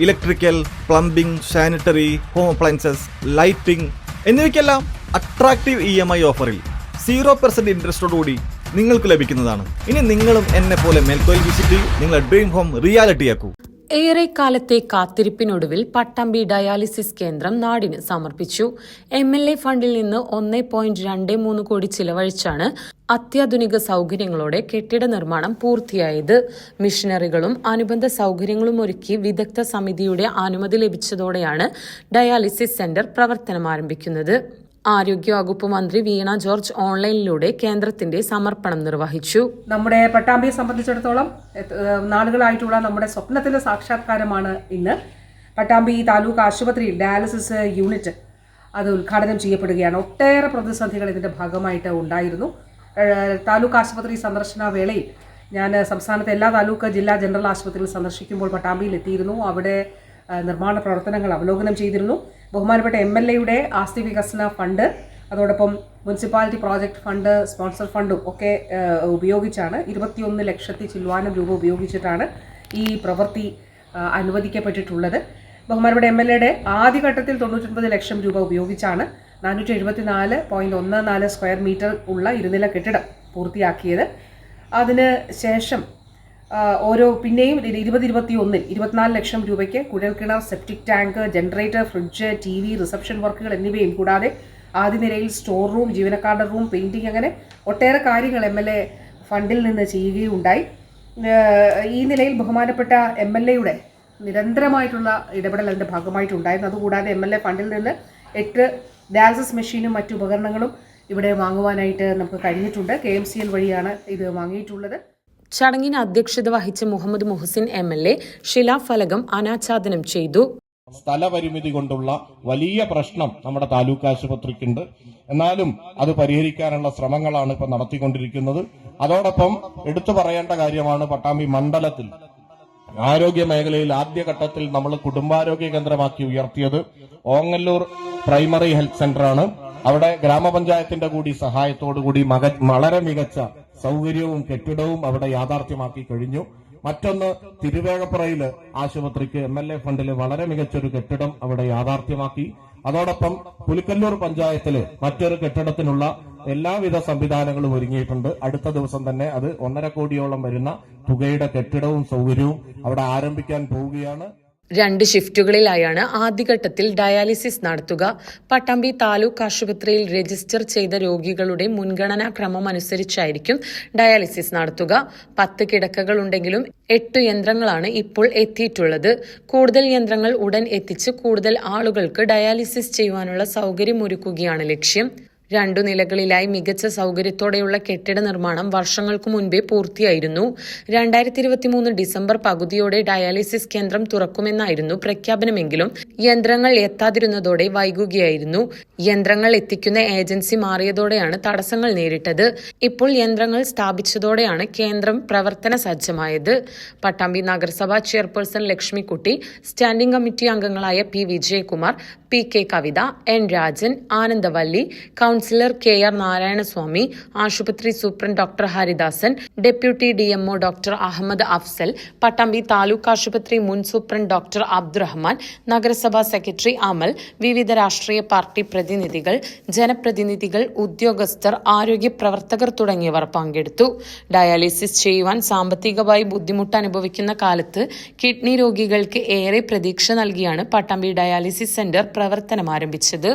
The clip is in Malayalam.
Electrical, plumbing, sanitary, home appliances, lighting എന്നിവയ്ക്കെല്ലാം അട്രാക്റ്റീവ് EMI ഓഫറിൽ 0% ഇൻട്രസ്റ്റോടുകൂടി നിങ്ങൾക്ക് ലഭിക്കുന്നതാണ്. ഇനി നിങ്ങളും എന്നെ പോലെ മേൽക്കോയിൽ വിസിറ്റ് ചെയ്യൂ, നിങ്ങളുടെ ഡ്രീം ഹോം റിയാലിറ്റിയാക്കൂ. ഏറെക്കാലത്തെ കാത്തിരിപ്പിനൊടുവിൽ പട്ടാമ്പി ഡയാലിസിസ് കേന്ദ്രം നാടിന് സമർപ്പിച്ചു. MLA ഫണ്ടിൽ നിന്ന് 1.23 കോടി ചിലവഴിച്ചാണ് അത്യാധുനിക സൗകര്യങ്ങളോടെ കെട്ടിട നിർമ്മാണം പൂർത്തിയായത്. മിഷനറികളും അനുബന്ധ സൗകര്യങ്ങളും ഒരുക്കി വിദഗ്ധ സമിതിയുടെ അനുമതി ലഭിച്ചതോടെയാണ് ഡയാലിസിസ് സെന്റർ പ്രവർത്തനം ആരംഭിക്കുന്നത്. ആരോഗ്യവകുപ്പ് മന്ത്രി വീണ ജോർജ് ഓൺലൈനിലൂടെ കേന്ദ്രത്തിന്റെ സമർപ്പണം നിർവഹിച്ചു. നമ്മുടെ പട്ടാമ്പിയെ സംബന്ധിച്ചിടത്തോളം നാളുകളായിട്ടുള്ള നമ്മുടെ സ്വപ്നത്തിന്റെ സാക്ഷാത്കാരമാണ് ഇന്ന്. പട്ടാമ്പി താലൂക്ക് ആശുപത്രിയിൽ ഡയാലിസിസ് യൂണിറ്റ് അത് ഉദ്ഘാടനം ചെയ്യപ്പെടുകയാണ്. ഒട്ടേറെ പ്രതിസന്ധികൾ ഇതിന്റെ ഭാഗമായിട്ട് ഉണ്ടായിരുന്നു. താലൂക്ക് ആശുപത്രി സന്ദർശന വേളയിൽ ഞാൻ സംസ്ഥാനത്തെ എല്ലാ താലൂക്ക് ജില്ലാ ജനറൽ ആശുപത്രികൾ സന്ദർശിക്കുമ്പോൾ പട്ടാമ്പിയിൽ എത്തിയിരുന്നു. അവിടെ നിർമ്മാണ പ്രവർത്തനങ്ങൾ അവലോകനം ചെയ്തിരുന്നു. ബഹുമാനപ്പെട്ട MLAയുടെ ആസ്തി വികസന ഫണ്ട്, അതോടൊപ്പം മുനിസിപ്പാലിറ്റി പ്രോജക്റ്റ് ഫണ്ട്, സ്പോൺസർ ഫണ്ടും ഒക്കെ ഉപയോഗിച്ചാണ് 21 ലക്ഷത്തി ചില്വാനം രൂപ ഉപയോഗിച്ചിട്ടാണ് ഈ പ്രവൃത്തി അനുവദിക്കപ്പെട്ടിട്ടുള്ളത്. ബഹുമാനപ്പെട്ട MLAയുടെ ആദ്യഘട്ടത്തിൽ 99 ലക്ഷം രൂപ ഉപയോഗിച്ചാണ് 474.14 സ്ക്വയർ മീറ്റർ ഉള്ള ഇരുനില കെട്ടിടം പൂർത്തിയാക്കിയത്. അതിന് ശേഷം പിന്നെയും 2021 24 ലക്ഷം രൂപയ്ക്ക് കുഴൽക്കിണർ, septic tank, generator, fridge, TV, reception വർക്കുകൾ എന്നിവയും കൂടാതെ ആദ്യ നിലയിൽ സ്റ്റോർ റൂം, ജീവനക്കാരുടെ റൂം, പെയിന്റിംഗ്, അങ്ങനെ ഒട്ടേറെ കാര്യങ്ങൾ MLA ഫണ്ടിൽ നിന്ന് ചെയ്യുകയുണ്ടായി. ഈ നിലയിൽ ബഹുമാനപ്പെട്ട MLAയുടെ നിരന്തരമായിട്ടുള്ള ഇടപെടൽ അതിൻ്റെ ഭാഗമായിട്ടുണ്ടായിരുന്നു. അതുകൂടാതെ MLA ഫണ്ടിൽ നിന്ന് 8 ഡയാലിസിസ് മെഷീനും മറ്റു ഉപകരണങ്ങളും ഇവിടെ വാങ്ങുവാനായിട്ട് നമുക്ക് കഴിഞ്ഞിട്ടുണ്ട്. KMCL വഴിയാണ് ഇത് വാങ്ങിയിട്ടുള്ളത്. ചടങ്ങിന് അധ്യക്ഷത വഹിച്ച മുഹമ്മദ് മുഹസിൻ MLA ശിലാഫലകം അനാച്ഛാദനം ചെയ്തു. സ്ഥലപരിമിതി കൊണ്ടുള്ള വലിയ പ്രശ്നം നമ്മുടെ താലൂക്ക് ആശുപത്രിക്കുണ്ട്. എന്നാലും അത് പരിഹരിക്കാനുള്ള ശ്രമങ്ങളാണ് ഇപ്പോൾ നടത്തിക്കൊണ്ടിരിക്കുന്നത്. അതോടൊപ്പം എടുത്തു പറയേണ്ട കാര്യമാണ് പട്ടാമ്പി മണ്ഡലത്തിൽ ആരോഗ്യ മേഖലയിൽ ആദ്യഘട്ടത്തിൽ നമ്മൾ കുടുംബാരോഗ്യ കേന്ദ്രമാക്കി ഉയർത്തിയത് ഓങ്ങല്ലൂർ പ്രൈമറി ഹെൽത്ത് സെന്ററാണ്. അവിടെ ഗ്രാമപഞ്ചായത്തിന്റെ കൂടി സഹായത്തോടുകൂടി വളരെ മികച്ച സൗകര്യവും കെട്ടിടവും അവിടെ യാഥാർത്ഥ്യമാക്കി കഴിഞ്ഞു. മറ്റൊന്ന് തിരുവേഗപ്പുറയില് ആശുപത്രിക്ക് MLA ഫണ്ടില് വളരെ മികച്ചൊരു കെട്ടിടം അവിടെ യാഥാർത്ഥ്യമാക്കി. അതോടൊപ്പം പുലിക്കല്ലൂർ പഞ്ചായത്തില് മറ്റൊരു കെട്ടിടത്തിനുള്ള എല്ലാവിധ സംവിധാനങ്ങളും ഒരുങ്ങിയിട്ടുണ്ട്. അടുത്ത ദിവസം തന്നെ അത് 1.5 കോടിയോളം വരുന്ന തുകയുടെ കെട്ടിടവും സൗകര്യവും അവിടെ ആരംഭിക്കാൻ പോവുകയാണ്. 2 ഷിഫ്റ്റുകളിലായാണ് ആദ്യഘട്ടത്തിൽ ഡയാലിസിസ് നടത്തുക. പട്ടാമ്പി താലൂക്ക് ആശുപത്രിയിൽ രജിസ്റ്റർ ചെയ്ത രോഗികളുടെ മുൻഗണനാ ക്രമം അനുസരിച്ചായിരിക്കും ഡയാലിസിസ് നടത്തുക. 10 കിടക്കകൾ ഉണ്ടെങ്കിലും 8 യന്ത്രങ്ങളാണ് ഇപ്പോൾ എത്തിയിട്ടുള്ളത്. കൂടുതൽ യന്ത്രങ്ങൾ ഉടൻ എത്തിച്ച് കൂടുതൽ ആളുകൾക്ക് ഡയാലിസിസ് ചെയ്യുവാനുള്ള സൗകര്യമൊരുക്കുകയാണ് ലക്ഷ്യം. 2 നിലകളിലായി മികച്ച സൗകര്യത്തോടെയുള്ള കെട്ടിട നിർമ്മാണം വർഷങ്ങൾക്ക് മുൻപേ പൂർത്തിയായിരുന്നു. 2023 ഡിസംബർ പകുതിയോടെ ഡയാലിസിസ് കേന്ദ്രം തുറക്കുമെന്നായിരുന്നു പ്രഖ്യാപനമെങ്കിലും യന്ത്രങ്ങൾ എത്താതിരുന്നതോടെ വൈകുകയായിരുന്നു. യന്ത്രങ്ങൾ എത്തിക്കുന്ന ഏജൻസി മാറിയതോടെയാണ് തടസ്സങ്ങൾ നേരിട്ടത്. ഇപ്പോൾ യന്ത്രങ്ങൾ സ്ഥാപിച്ചതോടെയാണ് കേന്ദ്രം പ്രവർത്തന സജ്ജമായത്. പട്ടാമ്പി നഗരസഭാ ചെയർപേഴ്സൺ ലക്ഷ്മിക്കുട്ടി, സ്റ്റാൻഡിംഗ് കമ്മിറ്റി അംഗങ്ങളായ P. Vijayakumar, P.K. Kavitha, N. Rajan, Anandavalli, councillor KR. Narayanaswamy, ആശുപത്രി superintendent doctor Haridasan, deputy DMO doctor Ahammed Afsal, Pattambi taluk ആശുപത്രി മുൻ സൂപ്രണ്ട് ഡോക്ടർ അബ്ദുറഹ്മാൻ, നഗരസഭാ സെക്രട്ടറി അമൽ, വിവിധ രാഷ്ട്രീയ പാർട്ടി പ്രതിനിധികൾ, ജനപ്രതിനിധികൾ, ഉദ്യോഗസ്ഥർ, ആരോഗ്യ പ്രവർത്തകർ തുടങ്ങിയവർ പങ്കെടുത്തു. ഡയാലിസിസ് ചെയ്യുവാൻ സാമ്പത്തികമായി ബുദ്ധിമുട്ട് അനുഭവിക്കുന്ന കാലത്ത് കിഡ്നി രോഗികൾക്ക് ഏറെ പ്രതീക്ഷ നൽകിയാണ് പട്ടാമ്പി ഡയാലിസിസ് സെന്റർ പ്രവർത്തനം ആരംഭിച്ചത്.